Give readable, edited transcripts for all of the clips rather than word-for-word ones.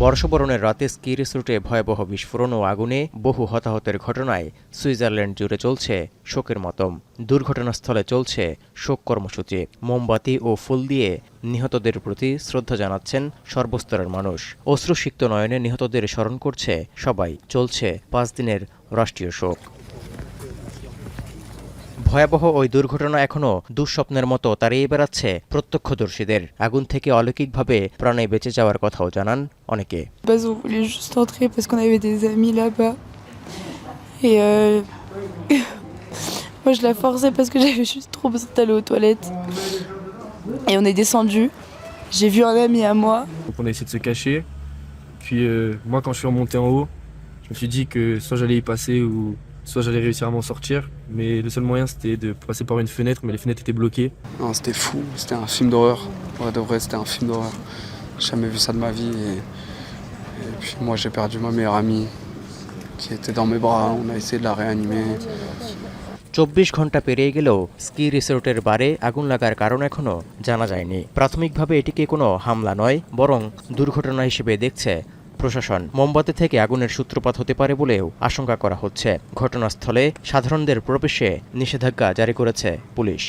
বর্ষবরণের রাতে স্কি রিসোর্টে ভয়াবহ বিস্ফোরণ ও আগুনে বহু হতাহতের ঘটনায় সুইজারল্যান্ড জুড়ে চলছে শোকের মাতম। দুর্ঘটনাস্থলে চলছে শোক কর্মসূচি। মোমবাতি ও ফুল দিয়ে নিহতদের প্রতি শ্রদ্ধা জানাচ্ছেন সর্বস্তরের মানুষ। অশ্রুসিক্ত নয়নে নিহতদের স্মরণ করছে সবাই। চলছে 5 দিনের রাষ্ট্রীয় শোক। ভয়াবহ ওই দুর্ঘটনা এখনো দুঃস্বপ্নের মতো তাড়িয়ে বেড়াচ্ছে প্রত্যক্ষদর্শীদের। আগুন থেকে অলৌকিকভাবে প্রাণে বেঁচে যাওয়ার কথাও জানান অনেকে। Moi, je la forçais parce que j'avais juste trop besoin d'aller aux toilettes. Et on est descendu. J'ai vu un ami à moi. Donc on a essayé de se cacher. Puis moi, quand je suis remonté en haut, je me suis dit que soit j'allais y passer ou soit j'allais réussir à m'en sortir. Mais le seul moyen, c'était de passer par une fenêtre, mais les fenêtres étaient bloquées. Non, c'était fou. C'était un film d'horreur. Ouais, de vrai, c'était un film d'horreur. J'ai jamais vu ça de ma vie. Et puis moi, j'ai perdu ma meilleure amie qui était dans mes bras. On a essayé de la réanimer. 24 ঘন্টা পেরিয়ে গেলেও ski রিসোর্টের বারে আগুন লাগার কারণ এখনো জানা যায়নি। প্রাথমিকভাবে এটিকে কোনো হামলা নয়, বরং দুর্ঘটনা হিসেবে দেখছে প্রশাসন। মোমবাতি থেকে আগুনের সূত্রপাত হতে পারে বলেও আশঙ্কা করা হচ্ছে। ঘটনাস্থলে সাধারণদের প্রবেশে নিষেধাজ্ঞা জারি করেছে police.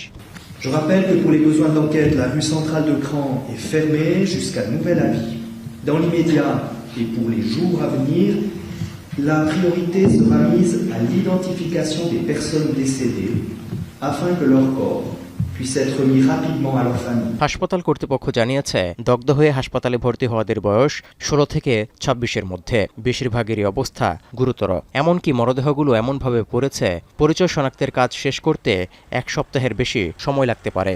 Je rappelle que pour les besoins d'enquête, la rue centrale de Cran est fermée jusqu'à nouvel avis. Dans l'immédiat et pour les jours à venir, la priorité sera mise à l'identification des personnes décédées afin que leur corps puisse être remis rapidement à leur famille. হাসপাতাল কর্তৃপক্ষ জানিয়েছে, দগ্ধ হয়ে হাসপাতালে ভর্তি হওয়াদের বয়স 16 থেকে 26-এর মধ্যে। বেশিরভাগেরই অবস্থা গুরুতর। এমনকি মরদেহগুলো এমনভাবে পড়েছে, পরিচয় শনাক্তের কাজ শেষ করতে 1 সপ্তাহের বেশি সময় লাগতে পারে।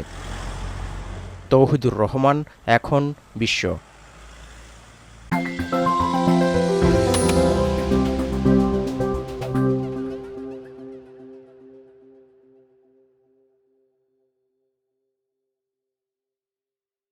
তৌহিদুর রহমান, এখন বিশ্ব।